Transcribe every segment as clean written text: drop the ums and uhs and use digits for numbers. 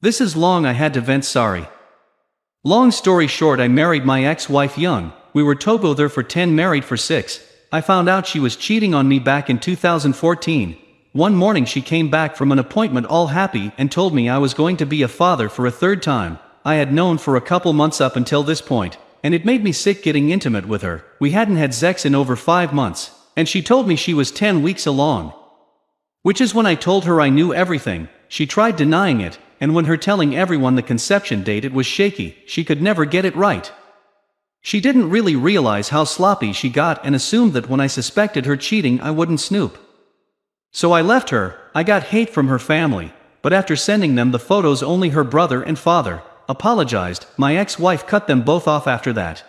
This is long. I had to vent sorry. Long story short, I married my ex-wife young. We were together for 10, married for 6. I found out she was cheating on me back in 2014. One morning she came back from an appointment all happy and told me I was going to be a father for a 3rd time. I had known for a couple months up until this point, and it made me sick getting intimate with her. We hadn't had sex in over 5 months, and she told me she was 10 weeks along. Which is when I told her I knew everything. She tried denying it, and when her telling everyone the conception date, it was shaky. She could never get it right. She didn't really realize how sloppy she got and assumed that when I suspected her cheating I wouldn't snoop. So I left her. I got hate from her family, but after sending them the photos only her brother and father apologized. My ex-wife cut them both off after that.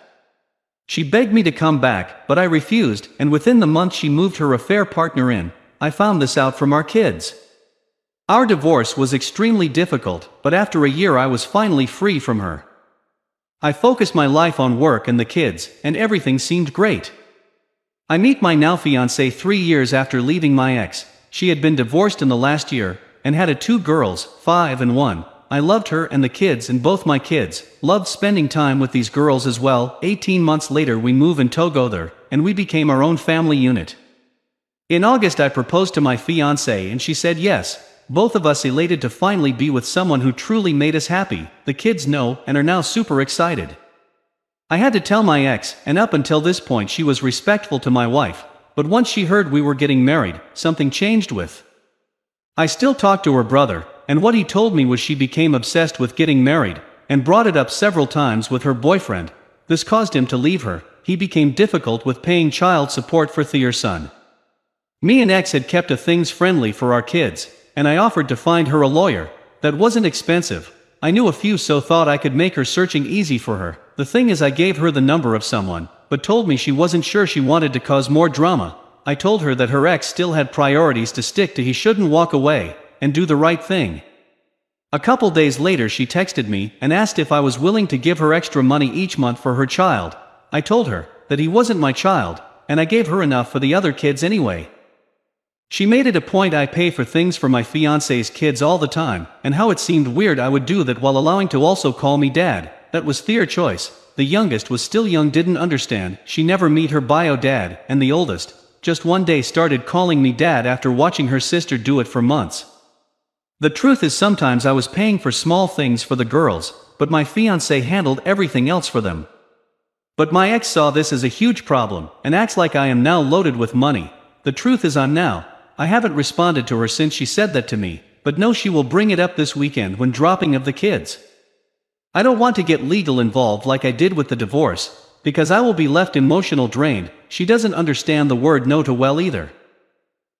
She begged me to come back, but I refused, and within the month she moved her affair partner in. I found this out from our kids. Our divorce was extremely difficult, but after a year I was finally free from her. I focused my life on work and the kids, and everything seemed great. I meet my now fiancée 3 years after leaving my ex. She had been divorced in the last year, and had 2 girls, 5 and 1. I loved her and the kids, and both my kids loved spending time with these girls as well. 18 months later we moved in together, and we became our own family unit. In August I proposed to my fiancée and she said yes. Both of us elated to finally be with someone who truly made us happy. The kids know and are now super excited. I had to tell my ex, and up until this point she was respectful to my wife, but once she heard we were getting married, something changed with. I still talk to her brother, and what he told me was she became obsessed with getting married, and brought it up several times with her boyfriend. This caused him to leave her. He became difficult with paying child support for their son. Me and ex had kept things friendly for our kids, and I offered to find her a lawyer. That wasn't expensive. I knew a few, so thought I could make her searching easy for her. The thing is, I gave her the number of someone, but told me she wasn't sure she wanted to cause more drama. I told her that her ex still had priorities to stick to. He shouldn't walk away, and do the right thing. A couple days later she texted me and asked if I was willing to give her extra money each month for her child. I told her that he wasn't my child, and I gave her enough for the other kids anyway. She made it a point I pay for things for my fiancé's kids all the time, and how it seemed weird I would do that while allowing to also call me dad. That was their choice. The youngest was still young, didn't understand. She never meet her bio dad, and the oldest just one day started calling me dad after watching her sister do it for months. The truth is, sometimes I was paying for small things for the girls, but my fiancé handled everything else for them. But my ex saw this as a huge problem, and acts like I am now loaded with money. The truth is I'm now. I haven't responded to her since she said that to me, but know she will bring it up this weekend when dropping of the kids. I don't want to get legal involved like I did with the divorce, because I will be left emotional drained. She doesn't understand the word no too well either.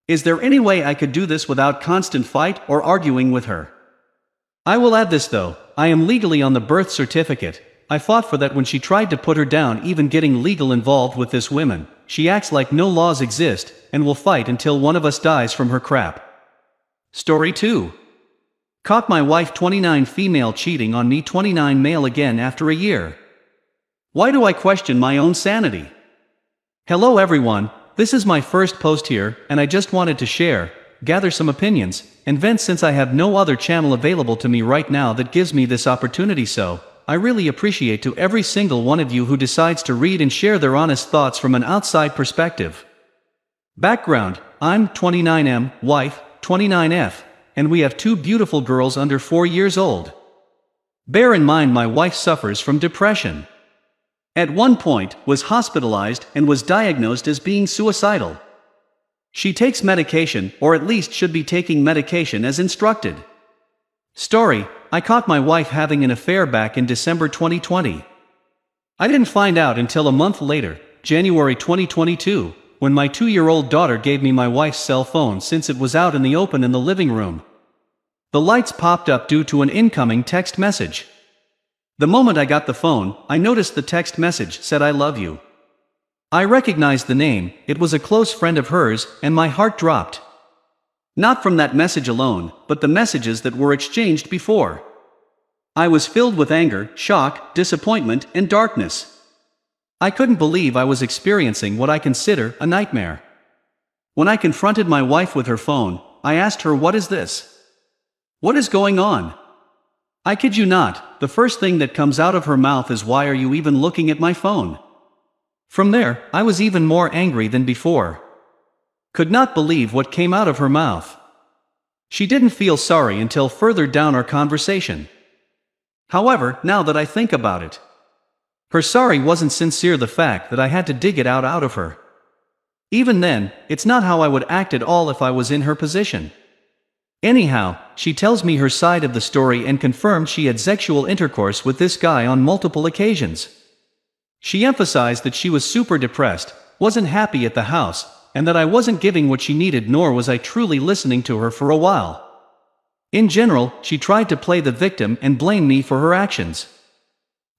Is there any way I could do this without constant fight or arguing with her? I will add this though, I am legally on the birth certificate. I fought for that when she tried to put her down, even getting legal involved with this woman. She acts like no laws exist, and will fight until one of us dies from her crap. Story 2. Caught my wife 29 female cheating on me 29 male again after a year. Why do I question my own sanity? Hello everyone, this is my first post here, and I just wanted to share, gather some opinions, and vent since I have no other channel available to me right now that gives me this opportunity, so I really appreciate to every single one of you who decides to read and share their honest thoughts from an outside perspective. Background: I'm 29M, wife, 29F, and we have 2 beautiful girls under 4 years old. Bear in mind my wife suffers from depression. At one point, was hospitalized and was diagnosed as being suicidal. She takes medication, or at least should be taking medication as instructed. Story: I caught my wife having an affair back in December 2020. I didn't find out until a month later, January 2022, when my 2-year-old daughter gave me my wife's cell phone since it was out in the open in the living room. The lights popped up due to an incoming text message. The moment I got the phone, I noticed the text message said "I love you." I recognized the name. It was a close friend of hers, and my heart dropped. Not from that message alone, but the messages that were exchanged before. I was filled with anger, shock, disappointment, and darkness. I couldn't believe I was experiencing what I consider a nightmare. When I confronted my wife with her phone, I asked her, "What is this? What is going on?" I kid you not, the first thing that comes out of her mouth is, "Why are you even looking at my phone?" From there, I was even more angry than before. Could not believe what came out of her mouth. She didn't feel sorry until further down our conversation. However, now that I think about it, her sorry wasn't sincere. The fact that I had to dig it out of her. Even then, it's not how I would act at all if I was in her position. Anyhow, she tells me her side of the story and confirmed she had sexual intercourse with this guy on multiple occasions. She emphasized that she was super depressed, wasn't happy at the house, and that I wasn't giving what she needed, nor was I truly listening to her for a while. In general, she tried to play the victim and blame me for her actions.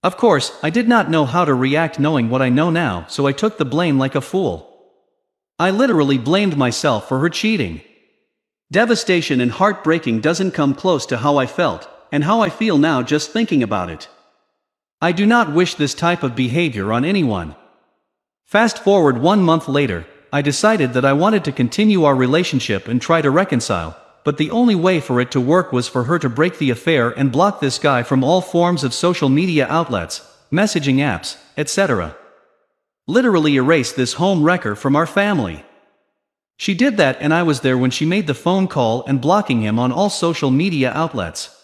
Of course, I did not know how to react knowing what I know now, so I took the blame like a fool. I literally blamed myself for her cheating. Devastation and heartbreaking doesn't come close to how I felt, and how I feel now just thinking about it. I do not wish this type of behavior on anyone. Fast forward 1 month later, I decided that I wanted to continue our relationship and try to reconcile, but the only way for it to work was for her to break the affair and block this guy from all forms of social media outlets, messaging apps, etc. Literally erase this home wrecker from our family. She did that, and I was there when she made the phone call and blocking him on all social media outlets.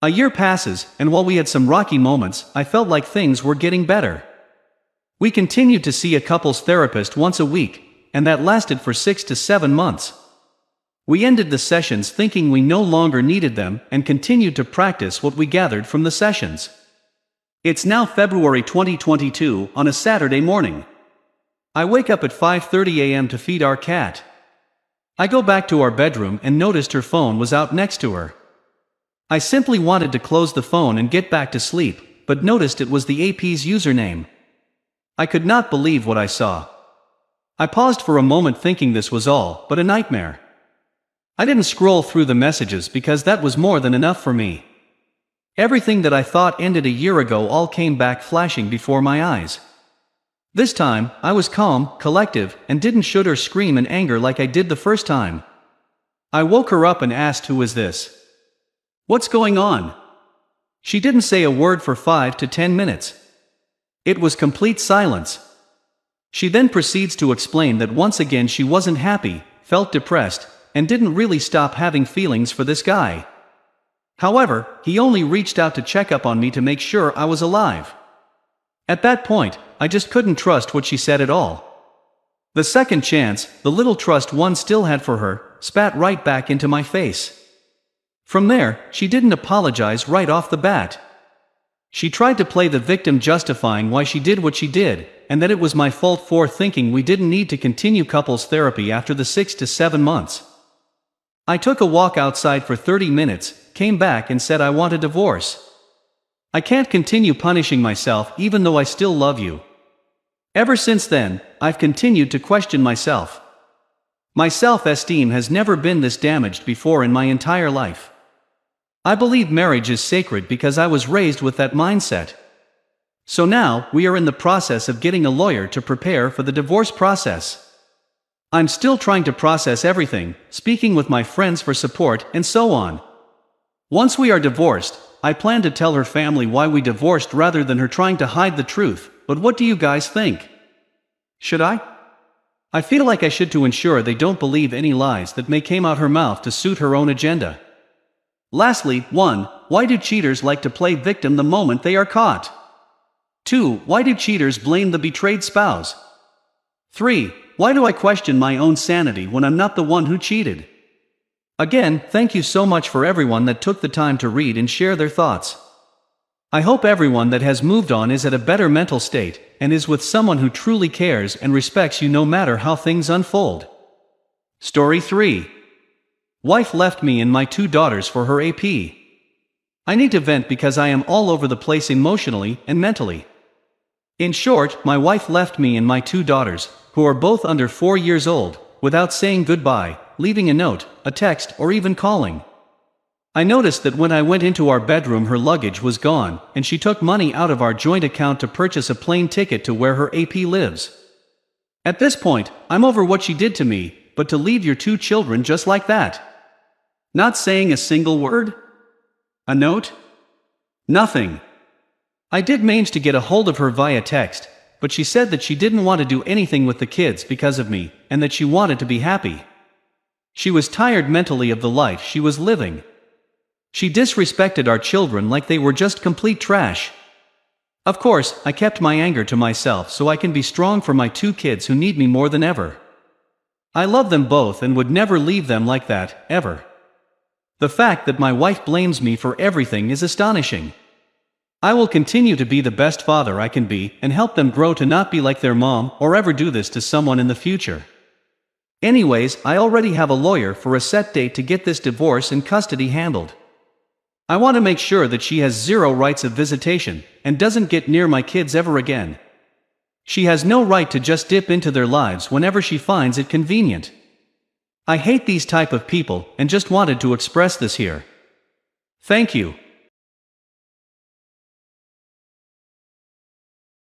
A year passes, and while we had some rocky moments, I felt like things were getting better. We continued to see a couples therapist once a week, and that lasted for 6 to 7 months. We ended the sessions thinking we no longer needed them and continued to practice what we gathered from the sessions. It's now February 2022 on a Saturday morning. I wake up at 5:30 a.m. to feed our cat. I go back to our bedroom and noticed her phone was out next to her. I simply wanted to close the phone and get back to sleep, but noticed it was the AP's username. I could not believe what I saw. I paused for a moment thinking this was all but a nightmare. I didn't scroll through the messages because that was more than enough for me. Everything that I thought ended a year ago all came back flashing before my eyes. This time, I was calm, collective, and didn't shoot or scream in anger like I did the first time. I woke her up and asked, "Who is this? What's going on?" She didn't say a word for 5 to 10 minutes. It was complete silence. She then proceeds to explain that once again she wasn't happy, felt depressed, and didn't really stop having feelings for this guy. However, he only reached out to check up on me to make sure I was alive. At that point, I just couldn't trust what she said at all. The second chance, the little trust one still had for her, spat right back into my face. From there, she didn't apologize right off the bat. She tried to play the victim, justifying why she did what she did, and that it was my fault for thinking we didn't need to continue couples therapy after the 6 to 7 months. I took a walk outside for 30 minutes, came back and said I want a divorce. I can't continue punishing myself even though I still love you. Ever since then, I've continued to question myself. My self-esteem has never been this damaged before in my entire life. I believe marriage is sacred because I was raised with that mindset. So now, we are in the process of getting a lawyer to prepare for the divorce process. I'm still trying to process everything, speaking with my friends for support, and so on. Once we are divorced, I plan to tell her family why we divorced rather than her trying to hide the truth, but what do you guys think? Should I? I feel like I should, to ensure they don't believe any lies that may come out her mouth to suit her own agenda. Lastly, 1. Why do cheaters like to play victim the moment they are caught? 2. Why do cheaters blame the betrayed spouse? 3. Why do I question my own sanity when I'm not the one who cheated? Again, thank you so much for everyone that took the time to read and share their thoughts. I hope everyone that has moved on is at a better mental state, and is with someone who truly cares and respects you no matter how things unfold. Story 3. Wife left me and my 2 daughters for her AP. I need to vent because I am all over the place emotionally and mentally. In short, my wife left me and my 2 daughters, who are both under 4 years old, without saying goodbye, leaving a note, a text, or even calling. I noticed that when I went into our bedroom her luggage was gone, and she took money out of our joint account to purchase a plane ticket to where her AP lives. At this point, I'm over what she did to me, but to leave your 2 children just like that. Not saying a single word? A note? Nothing. I did manage to get a hold of her via text, but she said that she didn't want to do anything with the kids because of me, and that she wanted to be happy. She was tired mentally of the life she was living. She disrespected our children like they were just complete trash. Of course, I kept my anger to myself so I can be strong for my 2 kids who need me more than ever. I love them both and would never leave them like that, ever. The fact that my wife blames me for everything is astonishing. I will continue to be the best father I can be and help them grow to not be like their mom or ever do this to someone in the future. Anyways, I already have a lawyer for a set date to get this divorce and custody handled. I want to make sure that she has 0 rights of visitation and doesn't get near my kids ever again. She has no right to just dip into their lives whenever she finds it convenient. I hate these type of people and just wanted to express this here. Thank you.